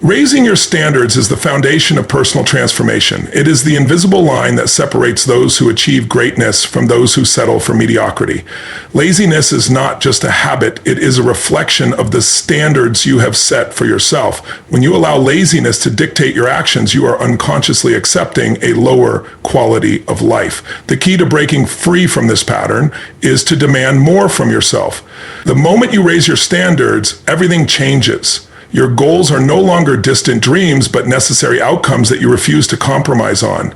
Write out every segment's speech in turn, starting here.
Raising your standards is the foundation of personal transformation. It is the invisible line that separates those who achieve greatness from those who settle for mediocrity. Laziness is not just a habit, it is a reflection of the standards you have set for yourself. When you allow laziness to dictate your actions, you are unconsciously accepting a lower quality of life. The key to breaking free from this pattern is to demand more from yourself. The moment you raise your standards, everything changes. Your goals are no longer distant dreams, but necessary outcomes that you refuse to compromise on.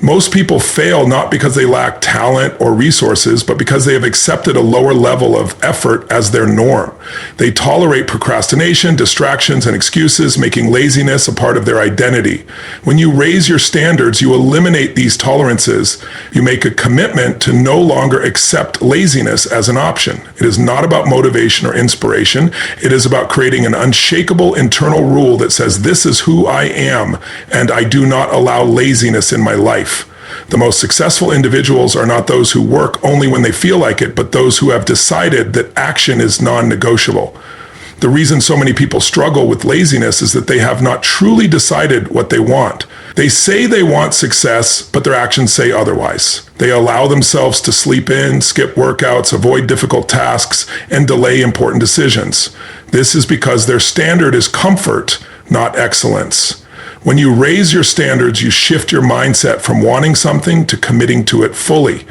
Most people fail not because they lack talent or resources, but because they have accepted a lower level of effort as their norm. They tolerate procrastination, distractions, and excuses, making laziness a part of their identity. When you raise your standards, you eliminate these tolerances. You make a commitment to no longer accept laziness as an option. It is not about motivation or inspiration. It is about creating an unshakable internal rule that says, this is who I am, and I do not allow laziness in my life. The most successful individuals are not those who work only when they feel like it, but those who have decided that action is non-negotiable. The reason so many people struggle with laziness is that they have not truly decided what they want. They say they want success, but their actions say otherwise. They allow themselves to sleep in, skip workouts, avoid difficult tasks, and delay important decisions. This is because their standard is comfort, not excellence. When you raise your standards, you shift your mindset from wanting something to committing to it fully.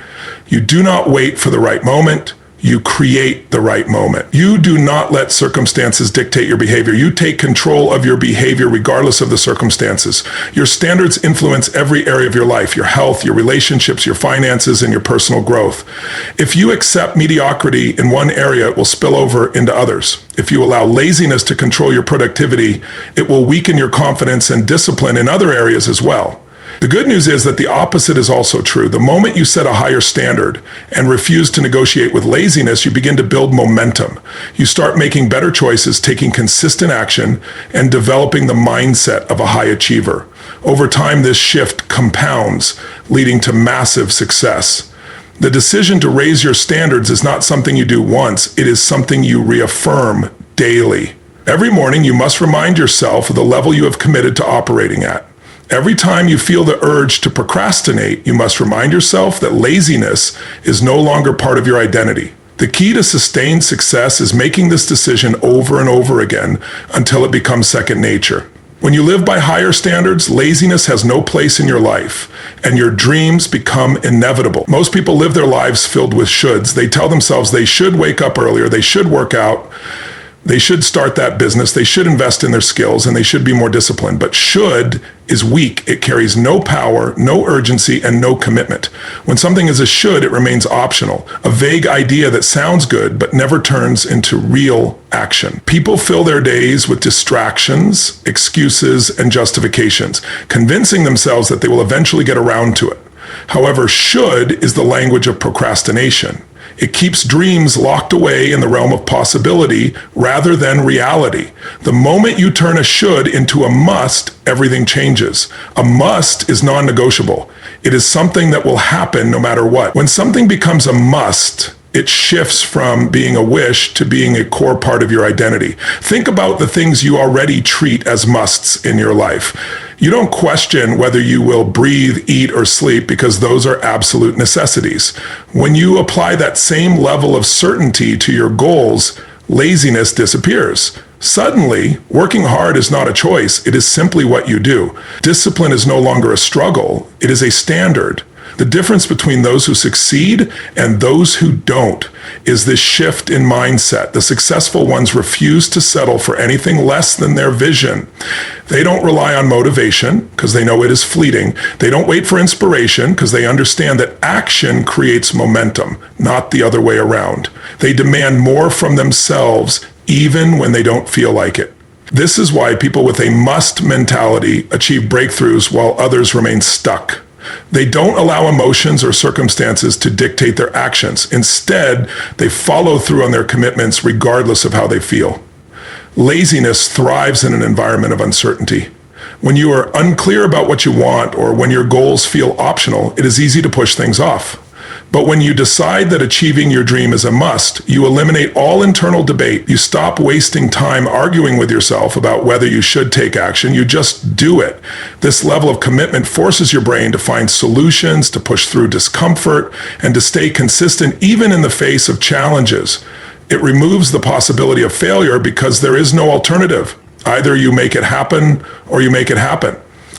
You do not wait for the right moment. You create the right moment. You do not let circumstances dictate your behavior. You take control of your behavior regardless of the circumstances. Your standards influence every area of your life, your health, your relationships, your finances, and your personal growth. If you accept mediocrity in one area, it will spill over into others. If you allow laziness to control your productivity, it will weaken your confidence and discipline in other areas as well. The good news is that the opposite is also true. The moment you set a higher standard and refuse to negotiate with laziness, you begin to build momentum. You start making better choices, taking consistent action, and developing the mindset of a high achiever. Over time, this shift compounds, leading to massive success. The decision to raise your standards is not something you do once, it is something you reaffirm daily. Every morning, you must remind yourself of the level you have committed to operating at. Every time you feel the urge to procrastinate, you must remind yourself that laziness is no longer part of your identity. The key to sustained success is making this decision over and over again until it becomes second nature. When you live by higher standards, laziness has no place in your life, and your dreams become inevitable. Most people live their lives filled with shoulds. They tell themselves they should wake up earlier, they should work out, they should start that business, they should invest in their skills, and they should be more disciplined. But should is weak. It carries no power, no urgency, and no commitment. When something is a should, it remains optional, a vague idea that sounds good but never turns into real action. People fill their days with distractions, excuses, and justifications, convincing themselves that they will eventually get around to it. However, should is the language of procrastination. It keeps dreams locked away in the realm of possibility rather than reality. The moment you turn a should into a must, everything changes. A must is non-negotiable. It is something that will happen no matter what. When something becomes a must, it shifts from being a wish to being a core part of your identity. Think about the things you already treat as musts in your life. You don't question whether you will breathe, eat, or sleep because those are absolute necessities. When you apply that same level of certainty to your goals, laziness disappears. Suddenly, working hard is not a choice, it is simply what you do. Discipline is no longer a struggle, it is a standard. The difference between those who succeed and those who don't is this shift in mindset. The successful ones refuse to settle for anything less than their vision. They don't rely on motivation because they know it is fleeting. They don't wait for inspiration because they understand that action creates momentum, not the other way around. They demand more from themselves even when they don't feel like it. This is why people with a must mentality achieve breakthroughs while others remain stuck. They don't allow emotions or circumstances to dictate their actions. Instead, they follow through on their commitments regardless of how they feel. Laziness thrives in an environment of uncertainty. When you are unclear about what you want or when your goals feel optional, it is easy to push things off. But when you decide that achieving your dream is a must, you eliminate all internal debate. You stop wasting time arguing with yourself about whether you should take action. You just do it. This level of commitment forces your brain to find solutions, to push through discomfort, and to stay consistent even in the face of challenges. It removes the possibility of failure because there is no alternative. Either you make it happen or you make it happen.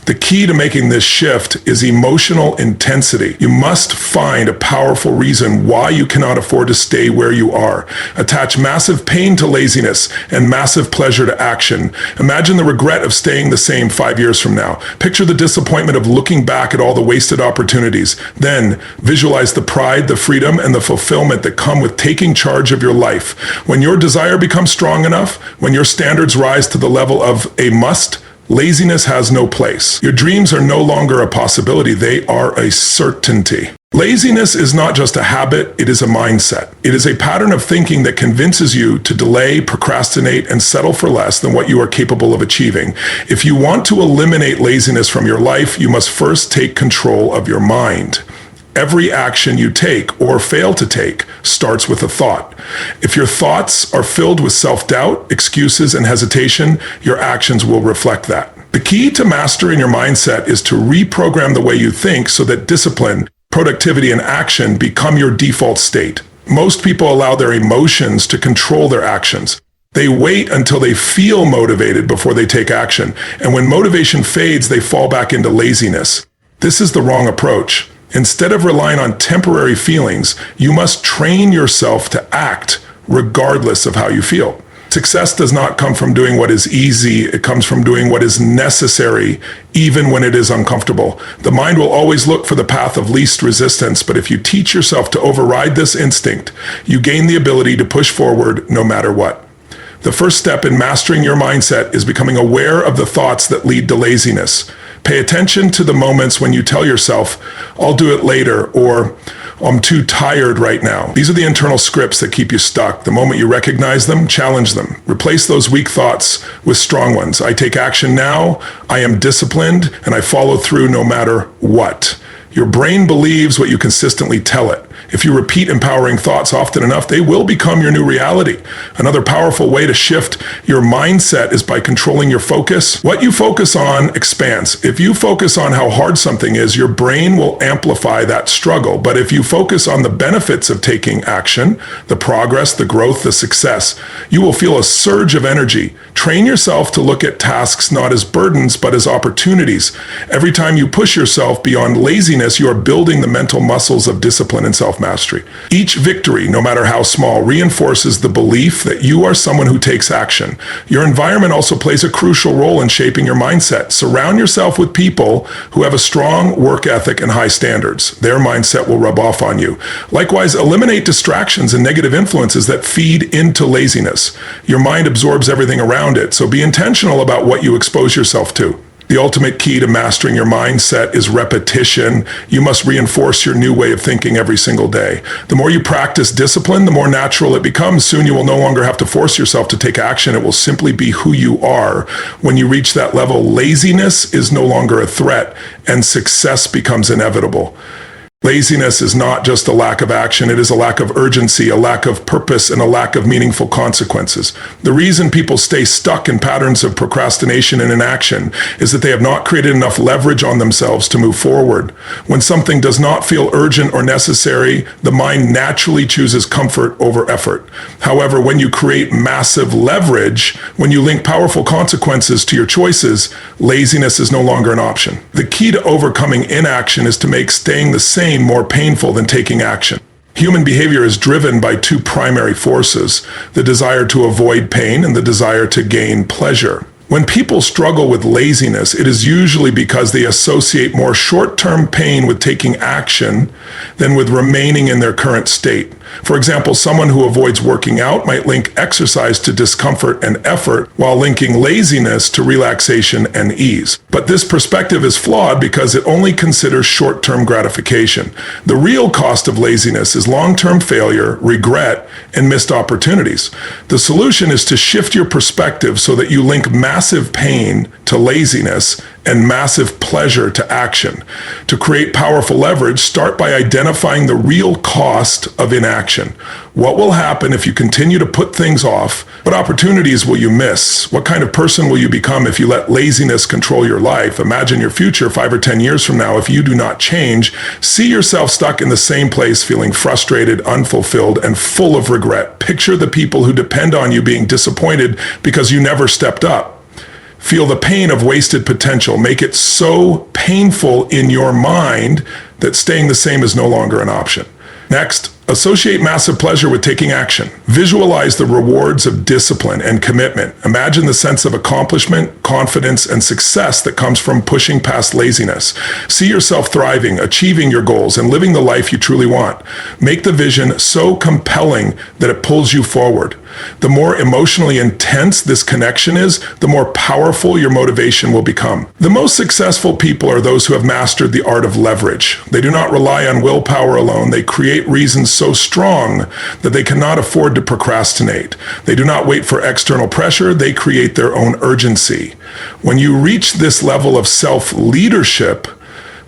The key to making this shift is emotional intensity. You must find a powerful reason why you cannot afford to stay where you are. Attach massive pain to laziness and massive pleasure to action. Imagine the regret of staying the same 5 years from now. Picture the disappointment of looking back at all the wasted opportunities. Then visualize the pride, the freedom, and the fulfillment that come with taking charge of your life. When your desire becomes strong enough, when your standards rise to the level of a must, laziness has no place. Your dreams are no longer a possibility, they are a certainty. Laziness is not just a habit, it is a mindset. It is a pattern of thinking that convinces you to delay, procrastinate, and settle for less than what you are capable of achieving. If you want to eliminate laziness from your life, you must first take control of your mind. Every action you take or fail to take starts with a thought. If your thoughts are filled with self-doubt, excuses, and hesitation, your actions will reflect that. The key to mastering your mindset is to reprogram the way you think so that discipline, productivity, and action become your default state. Most people allow their emotions to control their actions. They wait until they feel motivated before they take action, and when motivation fades, they fall back into laziness. This is the wrong approach. Instead of relying on temporary feelings, you must train yourself to act regardless of how you feel. Success does not come from doing what is easy, it comes from doing what is necessary, even when it is uncomfortable. The mind will always look for the path of least resistance, but if you teach yourself to override this instinct, you gain the ability to push forward no matter what. The first step in mastering your mindset is becoming aware of the thoughts that lead to laziness. Pay attention to the moments when you tell yourself, I'll do it later, or I'm too tired right now. These are the internal scripts that keep you stuck. The moment you recognize them, challenge them. Replace those weak thoughts with strong ones. I take action now, I am disciplined, and I follow through no matter what. Your brain believes what you consistently tell it. If you repeat empowering thoughts often enough, they will become your new reality. Another powerful way to shift your mindset is by controlling your focus. What you focus on expands. If you focus on how hard something is, your brain will amplify that struggle. But if you focus on the benefits of taking action, the progress, the growth, the success, you will feel a surge of energy. Train yourself to look at tasks not as burdens, but as opportunities. Every time you push yourself beyond laziness, you are building the mental muscles of discipline and self-mastery. Each victory, no matter how small, reinforces the belief that you are someone who takes action. Your environment also plays a crucial role in shaping your mindset. Surround yourself with people who have a strong work ethic and high standards. Their mindset will rub off on you. Likewise, eliminate distractions and negative influences that feed into laziness. Your mind absorbs everything around it, so be intentional about what you expose yourself to. The ultimate key to mastering your mindset is repetition. You must reinforce your new way of thinking every single day. The more you practice discipline, the more natural it becomes. Soon you will no longer have to force yourself to take action. It will simply be who you are. When you reach that level, laziness is no longer a threat, and success becomes inevitable. Laziness is not just a lack of action, it is a lack of urgency, a lack of purpose, and a lack of meaningful consequences. The reason people stay stuck in patterns of procrastination and inaction is that they have not created enough leverage on themselves to move forward. When something does not feel urgent or necessary, the mind naturally chooses comfort over effort. However, when you create massive leverage, when you link powerful consequences to your choices, laziness is no longer an option. The key to overcoming inaction is to make staying the same more painful than taking action. Human behavior is driven by two primary forces, the desire to avoid pain and the desire to gain pleasure. When people struggle with laziness, it is usually because they associate more short-term pain with taking action than with remaining in their current state. For example, someone who avoids working out might link exercise to discomfort and effort, while linking laziness to relaxation and ease. But this perspective is flawed because it only considers short-term gratification. The real cost of laziness is long-term failure, regret, and missed opportunities. The solution is to shift your perspective so that you link massive pain to laziness and massive pleasure to action. To create powerful leverage, start by identifying the real cost of inaction. What will happen if you continue to put things off? What opportunities will you miss? What kind of person will you become if you let laziness control your life? Imagine your future 5 or 10 years from now if you do not change. See yourself stuck in the same place, feeling frustrated, unfulfilled, and full of regret. Picture the people who depend on you being disappointed because you never stepped up. Feel the pain of wasted potential. Make it so painful in your mind that staying the same is no longer an option. Next, associate massive pleasure with taking action. Visualize the rewards of discipline and commitment. Imagine the sense of accomplishment, confidence, and success that comes from pushing past laziness. See yourself thriving, achieving your goals, and living the life you truly want. Make the vision so compelling that it pulls you forward. The more emotionally intense this connection is, the more powerful your motivation will become. The most successful people are those who have mastered the art of leverage. They do not rely on willpower alone. They create reasons so strong that they cannot afford to procrastinate. They do not wait for external pressure. They create their own urgency. When you reach this level of self-leadership,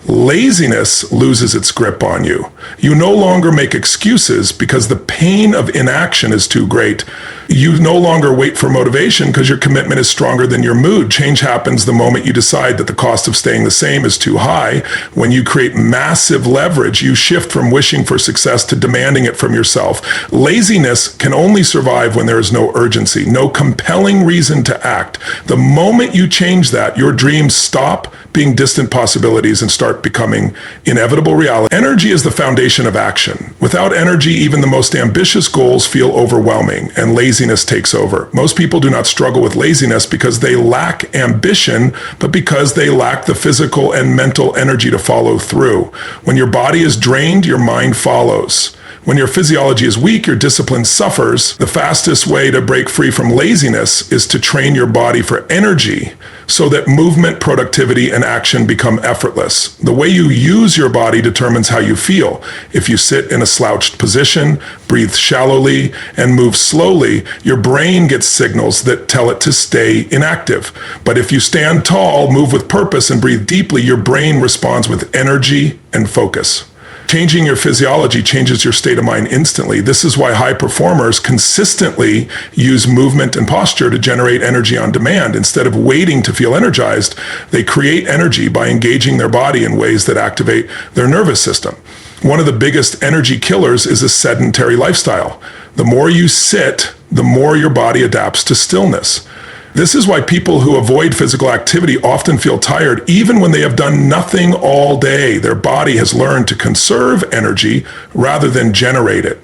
laziness loses its grip on you. You no longer make excuses because the pain of inaction is too great. You no longer wait for motivation because your commitment is stronger than your mood. Change happens the moment you decide that the cost of staying the same is too high. When you create massive leverage, you shift from wishing for success to demanding it from yourself. Laziness can only survive when there is no urgency, no compelling reason to act. The moment you change that, your dreams stop being distant possibilities and start becoming inevitable reality. Energy is the foundation of action. Without energy, even the most ambitious goals feel overwhelming, and laziness takes over. Most people do not struggle with laziness because they lack ambition, but because they lack the physical and mental energy to follow through. When your body is drained, your mind follows. When your physiology is weak, your discipline suffers. The fastest way to break free from laziness is to train your body for energy so that movement, productivity, and action become effortless. The way you use your body determines how you feel. If you sit in a slouched position, breathe shallowly, and move slowly, your brain gets signals that tell it to stay inactive. But if you stand tall, move with purpose, and breathe deeply, your brain responds with energy and focus. Changing your physiology changes your state of mind instantly. This is why high performers consistently use movement and posture to generate energy on demand. Instead of waiting to feel energized, they create energy by engaging their body in ways that activate their nervous system. One of the biggest energy killers is a sedentary lifestyle. The more you sit, the more your body adapts to stillness. This is why people who avoid physical activity often feel tired even when they have done nothing all day. Their body has learned to conserve energy rather than generate it.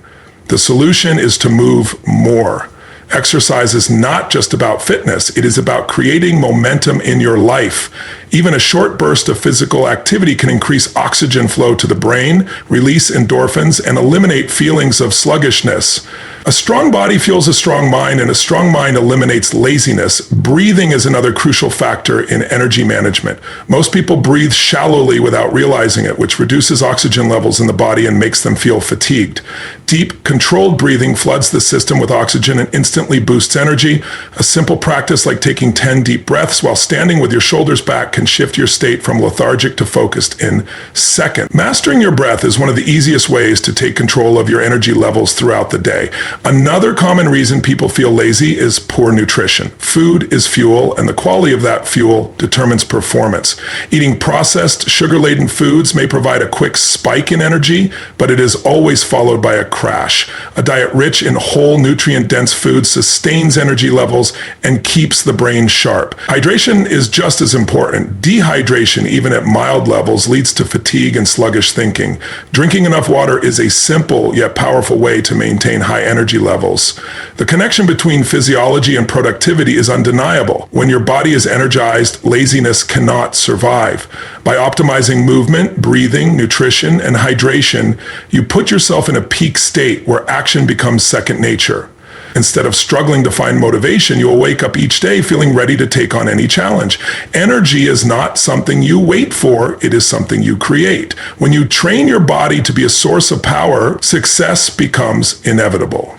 The solution is to move more. Exercise is not just about fitness, it is about creating momentum in your life. Even a short burst of physical activity can increase oxygen flow to the brain, release endorphins, and eliminate feelings of sluggishness. A strong body fuels a strong mind, and a strong mind eliminates laziness. Breathing is another crucial factor in energy management. Most people breathe shallowly without realizing it, which reduces oxygen levels in the body and makes them feel fatigued. Deep, controlled breathing floods the system with oxygen and instantly boosts energy. A simple practice like taking 10 deep breaths while standing with your shoulders back can shift your state from lethargic to focused in seconds. Mastering your breath is one of the easiest ways to take control of your energy levels throughout the day. Another common reason people feel lazy is poor nutrition. Food is fuel, and the quality of that fuel determines performance. Eating processed, sugar-laden foods may provide a quick spike in energy, but it is always followed by a crash. A diet rich in whole, nutrient-dense foods sustains energy levels and keeps the brain sharp. Hydration is just as important. Dehydration, even at mild levels, leads to fatigue and sluggish thinking. Drinking enough water is a simple yet powerful way to maintain high energy levels. The connection between physiology and productivity is undeniable. When your body is energized, laziness cannot survive. By optimizing movement, breathing, nutrition, and hydration, you put yourself in a peak state where action becomes second nature. Instead of struggling to find motivation, you will wake up each day feeling ready to take on any challenge. Energy is not something you wait for, it is something you create. When you train your body to be a source of power, success becomes inevitable.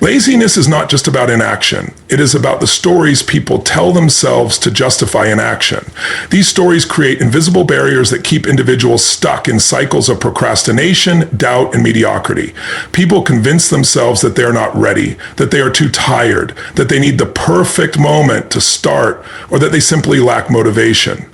Laziness is not just about inaction. It is about the stories people tell themselves to justify inaction. These stories create invisible barriers that keep individuals stuck in cycles of procrastination, doubt, and mediocrity. People convince themselves that they're not ready, that they are too tired, that they need the perfect moment to start, or that they simply lack motivation.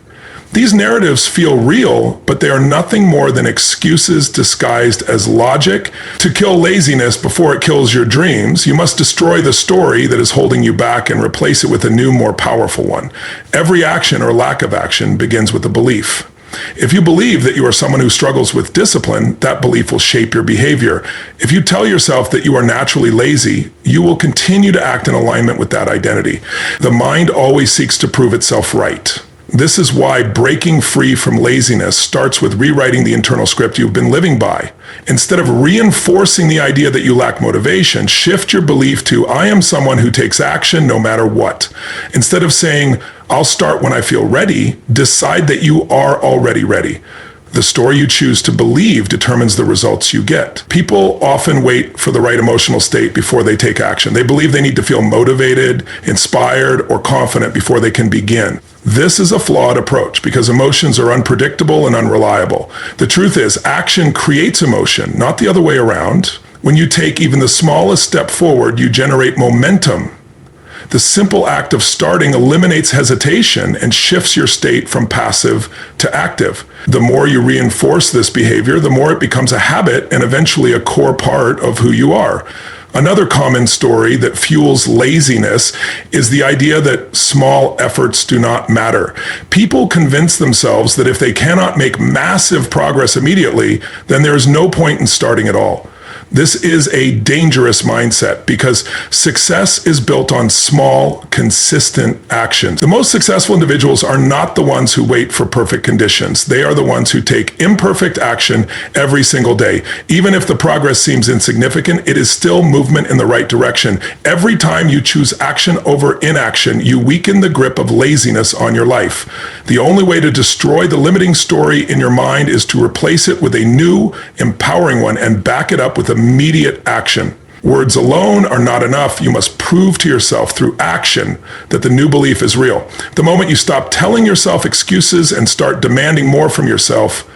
These narratives feel real, but they are nothing more than excuses disguised as logic. To kill laziness before it kills your dreams, you must destroy the story that is holding you back and replace it with a new, more powerful one. Every action or lack of action begins with a belief. If you believe that you are someone who struggles with discipline, that belief will shape your behavior. If you tell yourself that you are naturally lazy, you will continue to act in alignment with that identity. The mind always seeks to prove itself right. This is why breaking free from laziness starts with rewriting the internal script you've been living by. Instead of reinforcing the idea that you lack motivation, shift your belief to, I am someone who takes action no matter what. Instead of saying, I'll start when I feel ready, decide that you are already ready. The story you choose to believe determines the results you get. People often wait for the right emotional state before they take action. They believe they need to feel motivated, inspired, or confident before they can begin. This is a flawed approach because emotions are unpredictable and unreliable. The truth is, action creates emotion, not the other way around. When you take even the smallest step forward, you generate momentum. The simple act of starting eliminates hesitation and shifts your state from passive to active. The more you reinforce this behavior, the more it becomes a habit and eventually a core part of who you are. Another common story that fuels laziness is the idea that small efforts do not matter. People convince themselves that if they cannot make massive progress immediately, then there is no point in starting at all. This is a dangerous mindset because success is built on small, consistent actions. The most successful individuals are not the ones who wait for perfect conditions. They are the ones who take imperfect action every single day. Even if the progress seems insignificant, it is still movement in the right direction. Every time you choose action over inaction, you weaken the grip of laziness on your life. The only way to destroy the limiting story in your mind is to replace it with a new, empowering one and back it up with immediate action. Words alone are not enough. You must prove to yourself through action that the new belief is real. The moment you stop telling yourself excuses and start demanding more from yourself,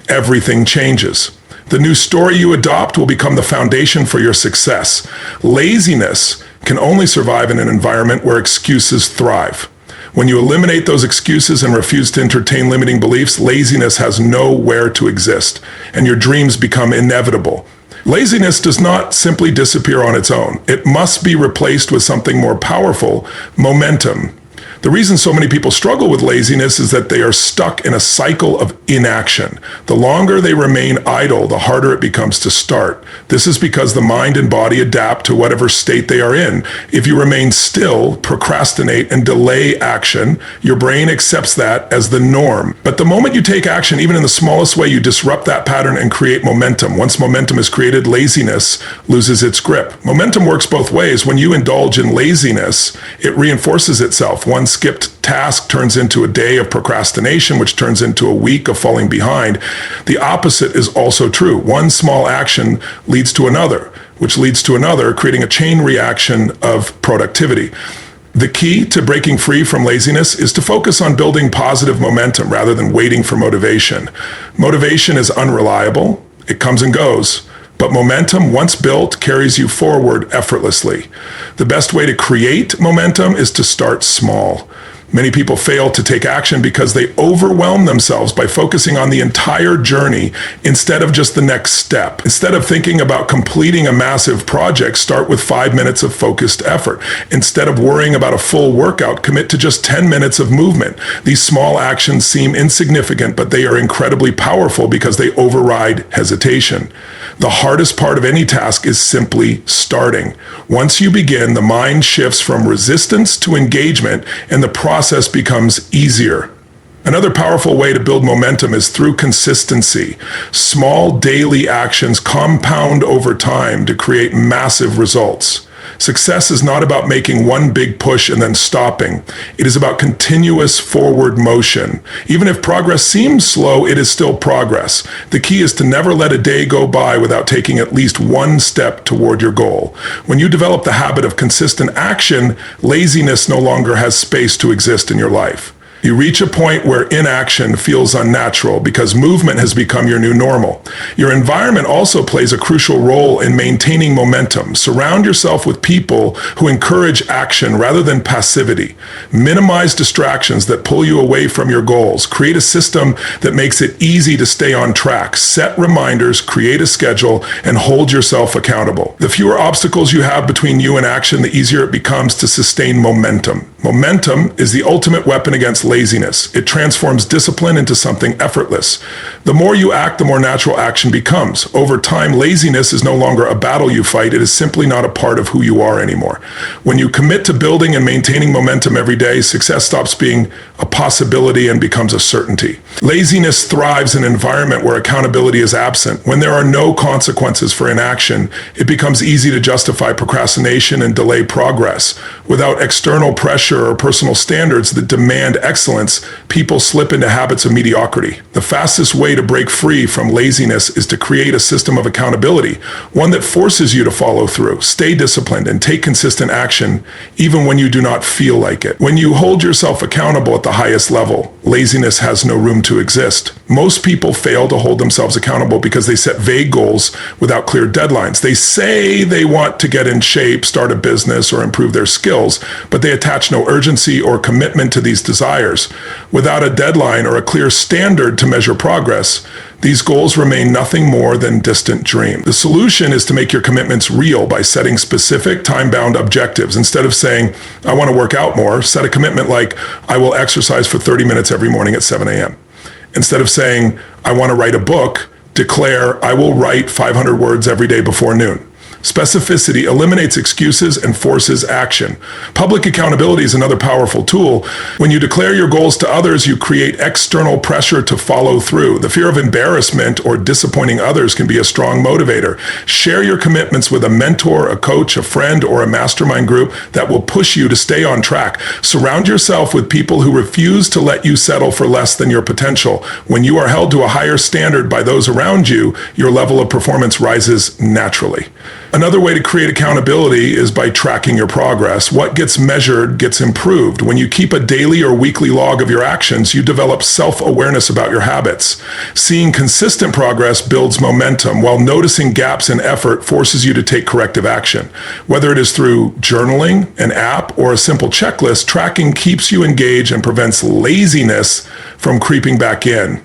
everything changes. The new story you adopt will become the foundation for your success. Laziness can only survive in an environment where excuses thrive. When you eliminate those excuses and refuse to entertain limiting beliefs, laziness has nowhere to exist, and your dreams become inevitable. Laziness does not simply disappear on its own. It must be replaced with something more powerful, momentum. The reason so many people struggle with laziness is that they are stuck in a cycle of inaction. The longer they remain idle, the harder it becomes to start. This is because the mind and body adapt to whatever state they are in. If you remain still, procrastinate, and delay action, your brain accepts that as the norm. But the moment you take action, even in the smallest way, you disrupt that pattern and create momentum. Once momentum is created, laziness loses its grip. Momentum works both ways. When you indulge in laziness, it reinforces itself. One skipped task turns into a day of procrastination, which turns into a week of falling behind. The opposite is also true. One small action leads to another, which leads to another, creating a chain reaction of productivity. The key to breaking free from laziness is to focus on building positive momentum rather than waiting for motivation. Motivation is unreliable. It comes and goes. But momentum, once built, carries you forward effortlessly. The best way to create momentum is to start small. Many people fail to take action because they overwhelm themselves by focusing on the entire journey instead of just the next step. Instead of thinking about completing a massive project, start with 5 minutes of focused effort. Instead of worrying about a full workout, commit to just 10 minutes of movement. These small actions seem insignificant, but they are incredibly powerful because they override hesitation. The hardest part of any task is simply starting. Once you begin, the mind shifts from resistance to engagement, and the process becomes easier. Another powerful way to build momentum is through consistency. Small daily actions compound over time to create massive results. Success is not about making one big push and then stopping. It is about continuous forward motion. Even if progress seems slow, it is still progress. The key is to never let a day go by without taking at least one step toward your goal. When you develop the habit of consistent action, laziness no longer has space to exist in your life. You reach a point where inaction feels unnatural because movement has become your new normal. Your environment also plays a crucial role in maintaining momentum. Surround yourself with people who encourage action rather than passivity. Minimize distractions that pull you away from your goals. Create a system that makes it easy to stay on track. Set reminders, create a schedule, and hold yourself accountable. The fewer obstacles you have between you and action, the easier it becomes to sustain momentum. Momentum is the ultimate weapon against laziness. It transforms discipline into something effortless. The more you act, the more natural action becomes. Over time, laziness is no longer a battle you fight. It is simply not a part of who you are anymore. When you commit to building and maintaining momentum every day, success stops being a possibility and becomes a certainty. Laziness thrives in an environment where accountability is absent. When there are no consequences for inaction, it becomes easy to justify procrastination and delay progress. Without external pressure or personal standards that demand excellence, people slip into habits of mediocrity. The fastest way to break free from laziness is to create a system of accountability, one that forces you to follow through, stay disciplined, and take consistent action even when you do not feel like it. When you hold yourself accountable at the highest level, laziness has no room to exist. Most people fail to hold themselves accountable because they set vague goals without clear deadlines. They say they want to get in shape, start a business, or improve their skills, but they attach no urgency or commitment to these desires. Without a deadline or a clear standard to measure progress, these goals remain nothing more than distant dreams. The solution is to make your commitments real by setting specific time-bound objectives. Instead of saying, I want to work out more, set a commitment like, I will exercise for 30 minutes every morning at 7 a.m. Instead of saying, I want to write a book, declare, I will write 500 words every day before noon. Specificity eliminates excuses and forces action. Public accountability is another powerful tool. When you declare your goals to others, you create external pressure to follow through. The fear of embarrassment or disappointing others can be a strong motivator. Share your commitments with a mentor, a coach, a friend, or a mastermind group that will push you to stay on track. Surround yourself with people who refuse to let you settle for less than your potential. When you are held to a higher standard by those around you, your level of performance rises naturally. Another way to create accountability is by tracking your progress. What gets measured gets improved. When you keep a daily or weekly log of your actions, you develop self-awareness about your habits. Seeing consistent progress builds momentum, while noticing gaps in effort forces you to take corrective action. Whether it is through journaling, an app, or a simple checklist, tracking keeps you engaged and prevents laziness from creeping back in.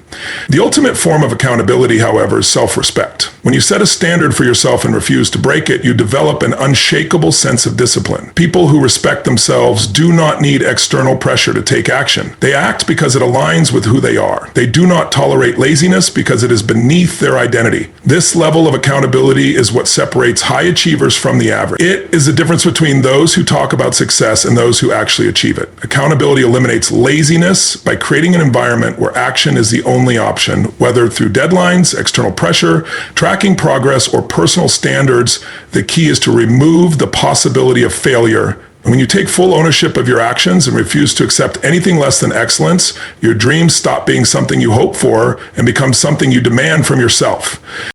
The ultimate form of accountability, however, is self-respect. When you set a standard for yourself and refuse to break it, you develop an unshakable sense of discipline. People who respect themselves do not need external pressure to take action. They act because it aligns with who they are. They do not tolerate laziness because it is beneath their identity. This level of accountability is what separates high achievers from the average. It is the difference between those who talk about success and those who actually achieve it. Accountability eliminates laziness by creating an environment where action is the only option, whether through deadlines, external pressure, tracking progress, or personal standards. The key is to remove the possibility of failure. And when you take full ownership of your actions and refuse to accept anything less than excellence, your dreams stop being something you hope for and become something you demand from yourself.